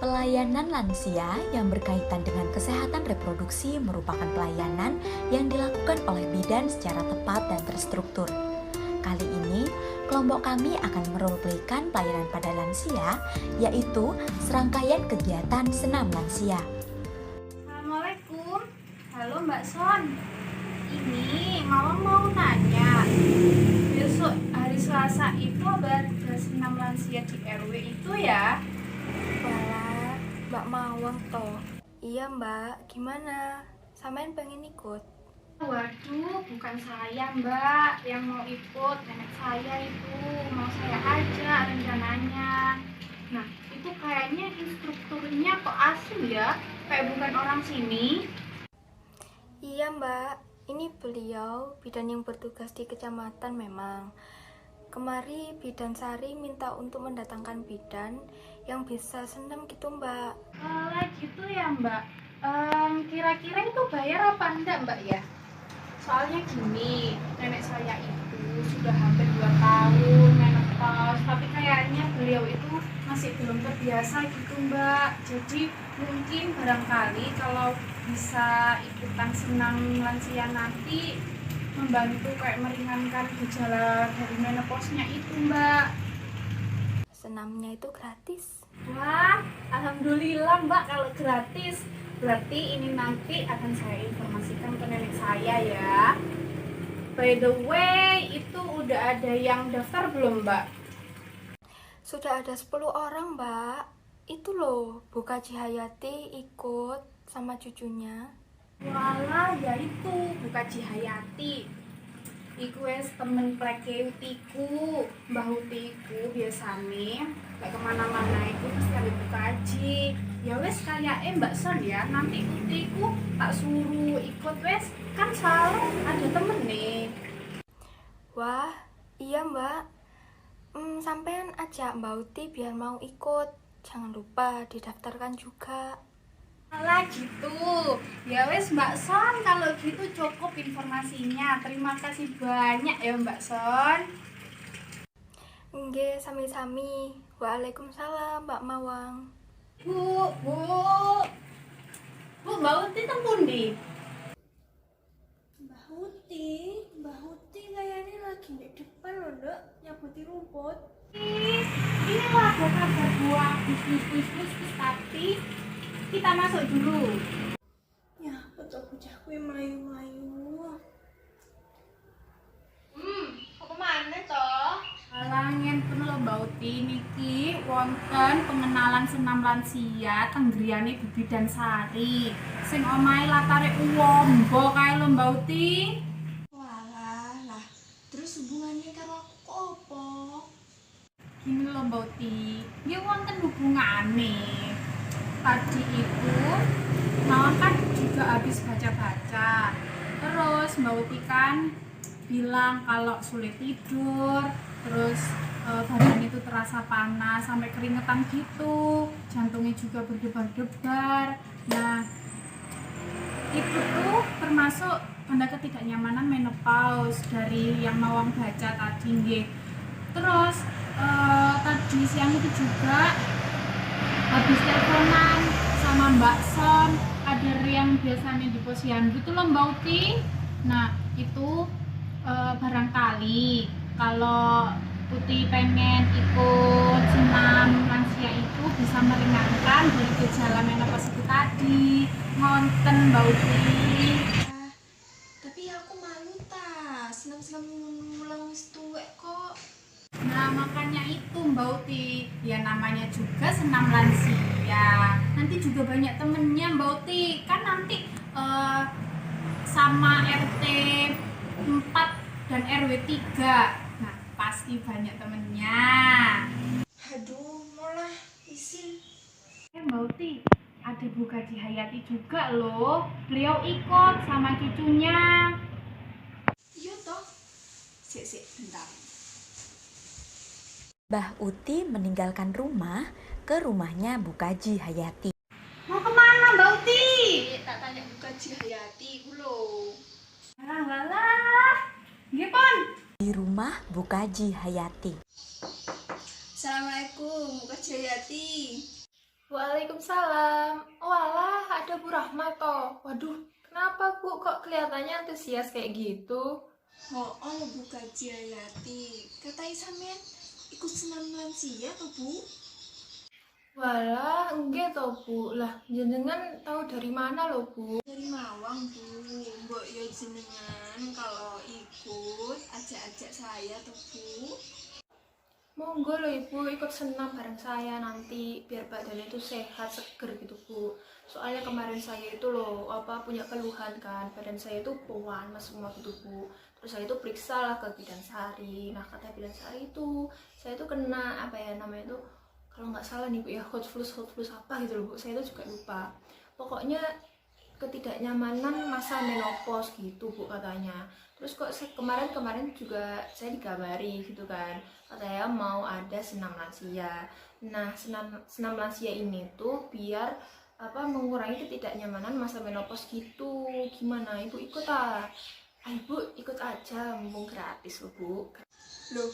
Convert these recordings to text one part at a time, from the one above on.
Pelayanan lansia yang berkaitan dengan kesehatan reproduksi merupakan pelayanan yang dilakukan oleh bidan secara tepat dan terstruktur. Kali ini, kelompok kami akan meroleplaykan pelayanan pada lansia, yaitu serangkaian kegiatan senam lansia. Assalamualaikum, halo Mbak Son. Ini Mama mau nanya, besok hari Selasa itu ada senam lansia di RW itu ya? Walah, Mbak Mawang toh. Iya Mbak, gimana? Samain pengen ikut? Waduh, bukan saya Mbak yang mau ikut, nenek saya itu mau saya ajak rencananya. Nah, itu kayaknya instrukturnya kok asing ya, kayak bukan orang sini. Iya Mbak, ini beliau bidan yang bertugas di kecamatan memang. Kemari bidan Sari minta untuk mendatangkan bidan yang bisa senam gitu Mbak. Gitu ya Mbak. Kira-kira itu bayar apa enggak Mbak ya? Soalnya gini, nenek saya itu sudah hampir 2 tahun menopause, tapi kayaknya beliau itu masih belum terbiasa gitu Mbak. Jadi mungkin barangkali kalau bisa ikutan senam lansia nanti membantu kayak meringankan gejala dari menopause-nya itu Mbak. Senamnya itu gratis. Wah, alhamdulillah Mbak kalau gratis. Berarti ini nanti akan saya informasikan ke nenek saya ya. By the way, itu udah ada yang daftar belum Mbak? Sudah ada 10 orang Mbak. Itu loh, Bu Kaji Hayati ikut sama cucunya. Walah, ya itu bukan Cihayati. Iku wes temen pleketiku, Mbah Utiku biasanya kayak kemana-mana itu mesti ada buka kaji. Ya wes kayak Mbak Son ya, nanti Utiku tak suruh ikut wes, kan selalu ada temen nih. Wah, iya Mbak. Sampean ajak Mbak Uti biar mau ikut. Jangan lupa didaftarkan juga. Alah gitu. Ya wes Mbak Son, kalau gitu cukup informasinya. Terima kasih banyak ya Mbak Son. Nggih, sami-sami. Waalaikumsalam Mbak Mawang. Bu, Mbak Uti tempun di. Mbah Uti kayaknya lagi di depan loh, Dok, nyabuti rumput. Ini lah ada kabar buah bisnis tapi kita masuk dulu. Ya, betul bocahku yang melayu-melayu. Apa mana toh? Halangin penuh Mbak Uti niki wonten pengenalan senam lansia tenggriane Bu Bidan Sari. Sing omahe latare uwombo kae lho Mbak Uti. Walah, terus hubungannya karo aku kok apa? Gini lho Mbak Uti, nggih wonten hubungane. Tadi itu Mawang kan juga habis baca-baca. Terus Mbak Uti kan bilang kalau sulit tidur, terus badan itu terasa panas sampai keringetan gitu, jantungnya juga berdebar-debar. Nah, itu tuh termasuk tanda ketidaknyamanan menopause dari yang Mawang baca tadi nggih. Terus tadi siang itu juga habis teleponan sama Mbak Son, ada yang biasanya di posyandu gitu loh Mbak Uti. Nah itu barangkali kalau Uti pengen ikut senam lansia itu bisa meringankan dari gejala menopause itu tadi. Ngonten Mbak Uti. Tapi aku malu senam-senam mulang wis tuwek kok. Nah makanya itu Mbak Uti, ya namanya juga senam lansia. Nanti juga banyak temennya Mbak Uti, kan nanti sama RT 4 dan RW 3. Nah pasti banyak temennya. Aduh, malah isin. Mbak Uti, ada Bu Kaji Hayati juga loh. Beliau ikut sama cucunya. Iya toh. Sik, bentar. Mbah Uti meninggalkan rumah ke rumahnya Bu Kaji Hayati. Mau kemana Mbak Uti? Tak tanya bukan Cihayati ku lho. Alah, nggih Pon. Di rumah Bu Kaji Hayati. Assalamualaikum, bukan Cihayati. Waalaikumsalam. Walah, ada Bu Rahma toh. Waduh, kenapa Bu kok kelihatannya antusias kayak gitu? Oh, Bu Kaji Hayati. Katai sampean ikut senam lansia tuh, Bu? Walah, enggak toh Bu. Lah, jenengan tahu dari mana loh Bu? Dari Mawang, Bu. Mbok yo jenengan kalau ikut ajak-ajak saya tuh, Bu. Monggo loh Ibu ikut senam bareng saya nanti biar badannya itu sehat, seger gitu Bu. Soalnya kemarin saya itu loh punya keluhan kan, badan saya itu panas semua gitu Bu. Terus saya itu periksa lah ke Bidan Sari. Nah kata Bidan Sari itu saya itu kena namanya itu kalau nggak salah nih Bu ya hot flu apa gitu loh Bu. Saya itu juga lupa. Pokoknya ketidaknyamanan masa menopause gitu Bu katanya. Terus kok kemarin juga saya dikabari gitu kan, katanya mau ada senam lansia. Nah senam lansia ini tuh biar mengurangi ketidaknyamanan masa menopause gitu. Gimana Ibu ikut ah? Ibu ikut aja, mumpung gratis loh Bu. Loh,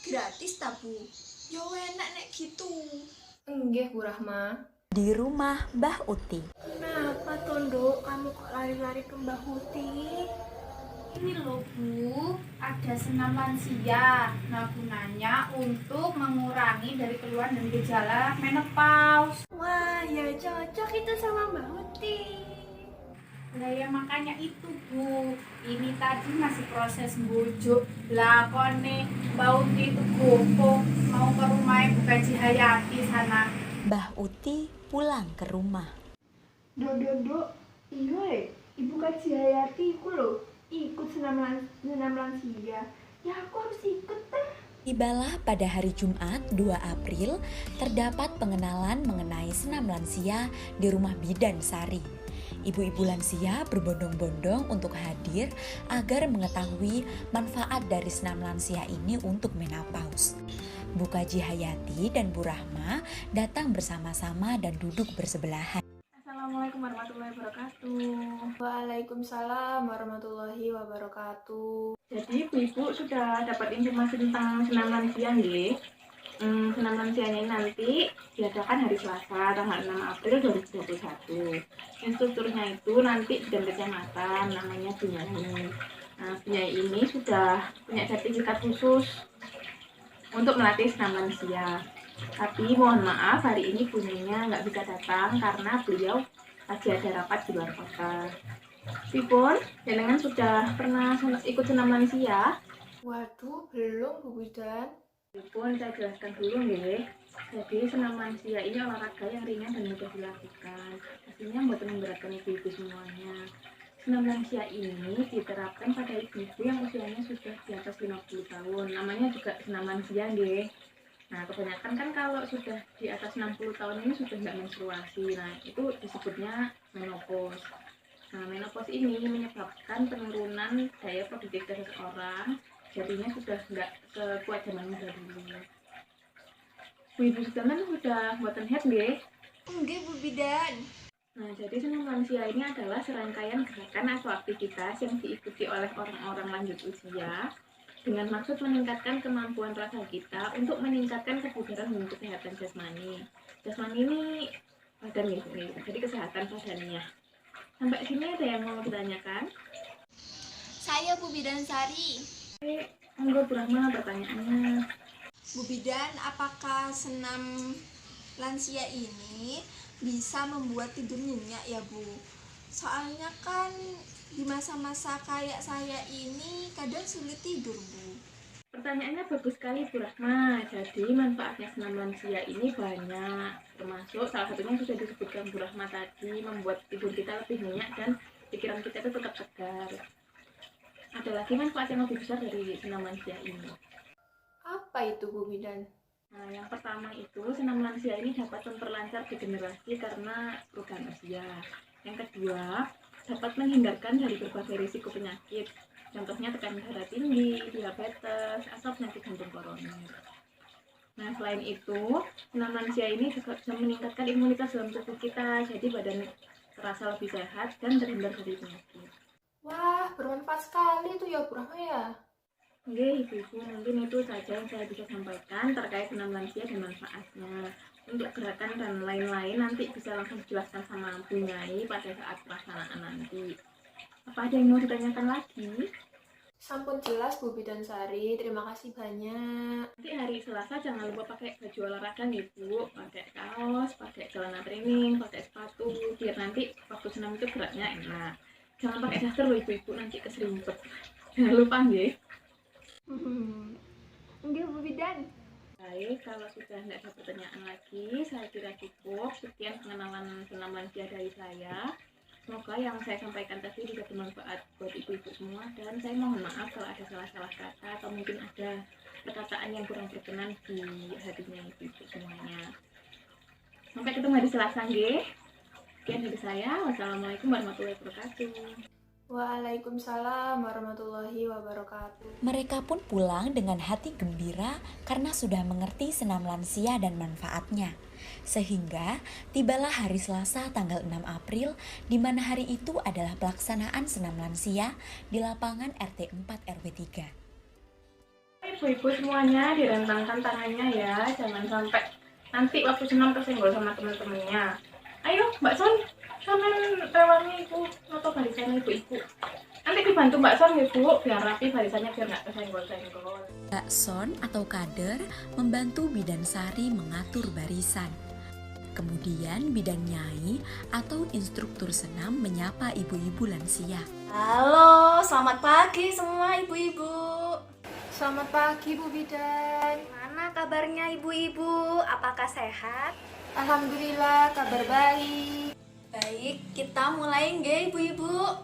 gratis ta, Bu? Yo enak nek gitu. Enggak Bu Rahma. Di rumah Mbah Uti. Kenapa Tondo kamu kok lari-lari ke Mbak Huti? Ini loh Bu, ada senam lansia. Nah gunanya untuk mengurangi dari keluhan dan gejala menopause. Wah, ya cocok itu sama Mbak Huti. Lah ya makanya itu Bu, ini tadi masih proses bujuk. Lakone bau itu gopo mau ke rumah Bu Kaji Hayati sana. Mbah Uti pulang ke rumah. Dok, iya Ibu Kaji Hayati iku lho, ikut senam lansia. Ya aku harus ikut teh. Tibalah pada hari Jumat 2 April, terdapat pengenalan mengenai senam lansia di rumah Bidan Sari. Ibu-ibu lansia berbondong-bondong untuk hadir agar mengetahui manfaat dari senam lansia ini untuk menopause. Bu Kaji Hayati dan Bu Rahma datang bersama-sama dan duduk bersebelahan. Assalamualaikum warahmatullahi wabarakatuh. Waalaikumsalam warahmatullahi wabarakatuh. Jadi ibu sudah dapat informasi tentang senam lansia nggih. Senam lansianya ini nanti diadakan hari Selasa tanggal 6 April 2021. Instrukturnya itu nanti di kecamatan namanya Bunyai. Nah, Bunyai ini sudah punya sertifikat khusus untuk melatih senam lansia. Tapi mohon maaf hari ini Bunyainya nggak bisa datang karena beliau lagi ada rapat di luar kota. Pipon, jenengan sudah pernah ikut senam lansia? Waduh, belum Bu Bidan. Pun saya jelaskan dulu nih. Jadi senam lansia ini olahraga yang ringan dan mudah dilakukan. Pastinya buat memberatkan ibu-ibu semuanya. Senam lansia ini diterapkan pada ibu-ibu yang usianya sudah di atas 50 tahun. Namanya juga senam lansia nih. Nah, kebanyakan kan kalau sudah di atas 60 tahun ini sudah nggak menstruasi. Nah, itu disebutnya menopause. Nah, menopause ini menyebabkan penurunan daya produktif seseorang. Jadinya sudah nggak sekuat zaman muda dulu. Bu-ibu sedangkan sudah buatan head nggih? Enggak, Bu Bidan. Nah, jadi senam lansia ini adalah serangkaian gerakan atau aktivitas yang diikuti oleh orang-orang lanjut usia dengan maksud meningkatkan kemampuan rasa kita untuk meningkatkan kebugaran dan kesehatan jasmani. Jasmani ini badan ya, jadi kesehatan badannya. Sampai sini ada yang mau ditanyakan? Saya Bu Bidan Sari. Monggo Bu Rahma pertanyaannya. Bu Bidan, apakah senam lansia ini bisa membuat tidur nyenyak ya Bu? Soalnya kan di masa-masa kayak saya ini kadang sulit tidur Bu. Pertanyaannya bagus sekali Bu Rahma. Jadi manfaatnya senam lansia ini banyak, termasuk salah satunya yang sudah disebutkan Bu Rahma tadi, membuat tidur kita lebih nyenyak dan pikiran kita itu tetap segar. Ada lagi manfaat yang lebih besar dari senam lansia ini. Apa itu Bu Bidan? Nah, yang pertama itu senam lansia ini dapat memperlancar degenerasi karena program usia. Yang kedua, dapat menghindarkan dari berbagai risiko penyakit. Contohnya tekanan darah tinggi, diabetes, atau penyakit jantung koroner. Nah, selain itu, senam lansia ini juga bisa meningkatkan imunitas dalam tubuh kita, jadi badan terasa lebih sehat dan terhindar dari penyakit. Wah, bermanfaat sekali tuh ya Bu Rahma ya. Oke, ibu-ibu, mungkin itu saja yang saya bisa sampaikan terkait senam lansia dan manfaatnya. Untuk gerakan dan lain-lain nanti bisa langsung dijelaskan sama Bu Nyai pada saat pelaksanaan nanti. Apa ada yang mau ditanyakan lagi? Sampun jelas Bu Bidan Sari, terima kasih banyak. Nanti hari Selasa jangan lupa pakai baju olahraga nih Bu, pakai kaos, pakai celana training, pakai sepatu, biar nanti waktu senam itu geraknya enak. Jangan pakai daster loh ibu-ibu, nanti keserimpet. Jangan lupa nggih. Enggak Bu Bidan. Baik, kalau sudah tidak ada pertanyaan lagi, saya kira cukup. Sekian pengenalan senam lansia dari saya. Semoga yang saya sampaikan tadi bisa bermanfaat buat ibu-ibu semua, dan saya mohon maaf kalau ada salah-salah kata atau mungkin ada perkataan yang kurang berkenan di hatinya ibu-ibu semuanya. Sampai ketemu hari Selasa nggih. Sekian dari saya. Wassalamualaikum warahmatullahi wabarakatuh. Waalaikumsalam warahmatullahi wabarakatuh. Mereka pun pulang dengan hati gembira karena sudah mengerti senam lansia dan manfaatnya. Sehingga tibalah hari Selasa tanggal 6 April, di mana hari itu adalah pelaksanaan senam lansia di lapangan RT 4 RW 3. Ibu-ibu semuanya direntangkan tangannya ya, jangan sampai nanti waktu senam kesenggol sama teman-temannya. Ayo Mbak Son, sampean rewangi ibu atau barisannya ibu-ibu. Nanti dibantu Mbak Son ya Bu, biar rapi barisannya, biar nggak kesenggol-senggol. Mbak Son atau kader membantu Bidan Sari mengatur barisan. Kemudian Bidan Nyai atau instruktur senam menyapa ibu-ibu lansia. Halo, selamat pagi semua ibu-ibu. Selamat pagi Bu Bidan. Mana kabarnya ibu-ibu? Apakah sehat? Alhamdulillah, kabar baik. Baik, kita mulai nggih ibu-ibu.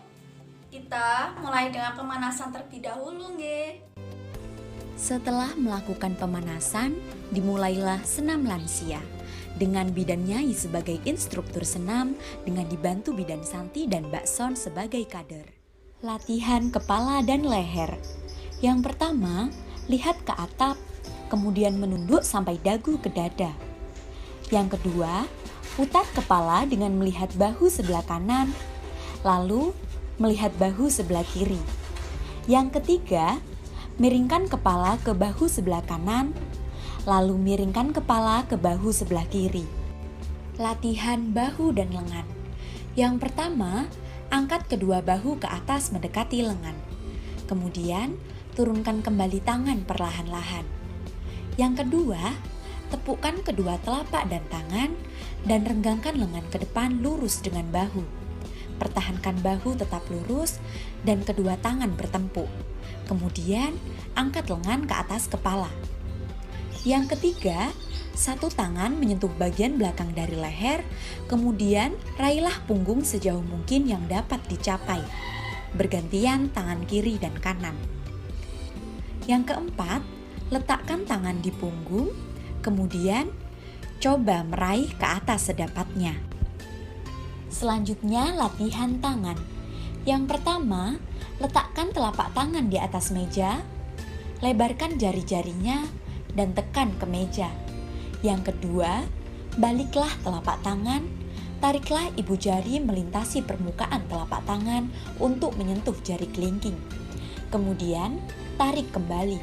Kita mulai dengan pemanasan terlebih dahulu nggih. Setelah melakukan pemanasan, dimulailah senam lansia dengan Bidan Nyai sebagai instruktur senam dengan dibantu Bidan Santi dan Mbak Son sebagai kader. Latihan kepala dan leher. Yang pertama, lihat ke atap, kemudian menunduk sampai dagu ke dada. Yang kedua, putar kepala dengan melihat bahu sebelah kanan, lalu melihat bahu sebelah kiri. Yang ketiga, miringkan kepala ke bahu sebelah kanan, lalu miringkan kepala ke bahu sebelah kiri. Latihan bahu dan lengan. Yang pertama, angkat kedua bahu ke atas mendekati lengan. Kemudian, turunkan kembali tangan perlahan-lahan. Yang kedua, tepukkan kedua telapak dan tangan dan renggangkan lengan ke depan lurus dengan bahu. Pertahankan bahu tetap lurus dan kedua tangan bertempuk. Kemudian, angkat lengan ke atas kepala. Yang ketiga, satu tangan menyentuh bagian belakang dari leher, kemudian raihlah punggung sejauh mungkin yang dapat dicapai. Bergantian tangan kiri dan kanan. Yang keempat, letakkan tangan di punggung, kemudian coba meraih ke atas sedapatnya. Selanjutnya latihan tangan. Yang pertama, letakkan telapak tangan di atas meja, lebarkan jari-jarinya dan tekan ke meja. Yang kedua, baliklah telapak tangan, tariklah ibu jari melintasi permukaan telapak tangan untuk menyentuh jari kelingking. Kemudian, tarik kembali.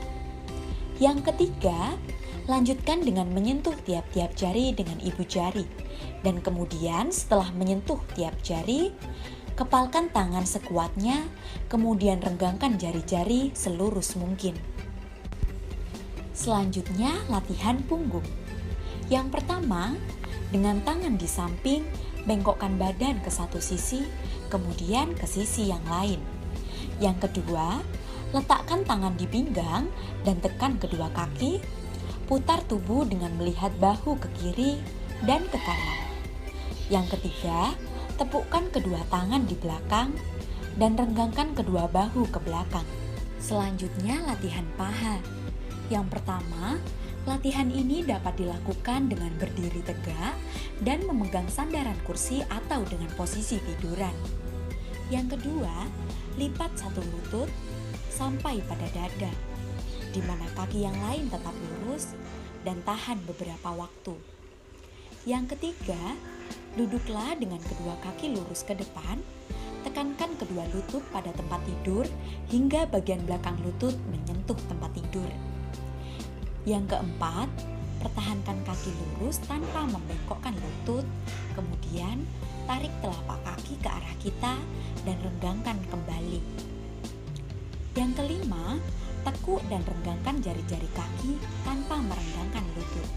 Yang ketiga, lanjutkan dengan menyentuh tiap-tiap jari dengan ibu jari. Dan kemudian setelah menyentuh tiap jari, kepalkan tangan sekuatnya, kemudian renggangkan jari-jari selurus mungkin. Selanjutnya latihan punggung. Yang pertama, dengan tangan di samping, bengkokkan badan ke satu sisi, kemudian ke sisi yang lain. Yang kedua, letakkan tangan di pinggang dan tekan kedua kaki. Putar tubuh dengan melihat bahu ke kiri dan ke kanan. Yang ketiga, tepukkan kedua tangan di belakang dan renggangkan kedua bahu ke belakang. Selanjutnya latihan paha. Yang pertama, latihan ini dapat dilakukan dengan berdiri tegak dan memegang sandaran kursi atau dengan posisi tiduran. Yang kedua, lipat satu lutut sampai pada dada, di mana kaki yang lain tetap lurus dan tahan beberapa waktu. Yang ketiga, duduklah dengan kedua kaki lurus ke depan, tekankan kedua lutut pada tempat tidur hingga bagian belakang lutut menyentuh tempat tidur. Yang keempat, pertahankan kaki lurus tanpa membengkokkan lutut. Kemudian, tarik telapak kaki ke arah kita dan renggangkan kembali. Yang kelima, tekuk dan renggangkan jari-jari kaki tanpa merenggangkan lutut.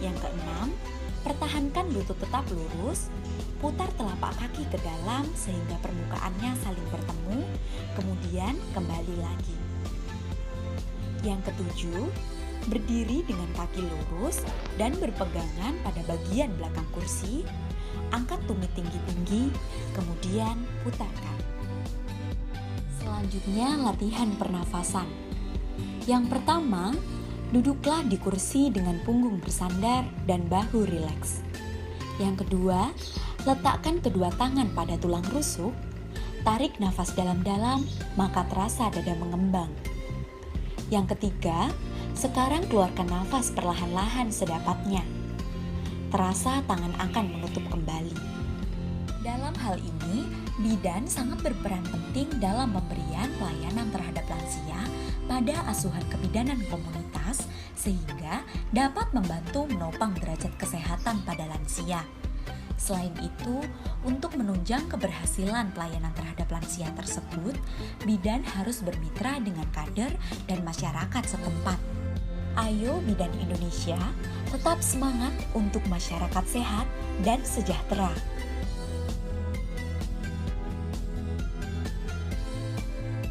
Yang keenam, pertahankan lutut tetap lurus, putar telapak kaki ke dalam sehingga permukaannya saling bertemu, kemudian kembali lagi. Yang ketujuh, berdiri dengan kaki lurus dan berpegangan pada bagian belakang kursi, angkat tumit tinggi-tinggi, kemudian putarkan. Selanjutnya latihan pernafasan. Yang pertama, duduklah di kursi dengan punggung bersandar dan bahu rileks. Yang kedua, letakkan kedua tangan pada tulang rusuk, tarik nafas dalam-dalam, maka terasa dada mengembang. Yang ketiga, sekarang keluarkan nafas perlahan-lahan sedapatnya. Terasa tangan akan menutup kembali. Dalam hal ini, bidan sangat berperan penting dalam pemberian pelayanan terhadap lansia pada asuhan kebidanan komunitas sehingga dapat membantu menopang derajat kesehatan pada lansia. Selain itu, untuk menunjang keberhasilan pelayanan terhadap lansia tersebut, bidan harus bermitra dengan kader dan masyarakat setempat. Ayo Bidan Indonesia, tetap semangat untuk masyarakat sehat dan sejahtera.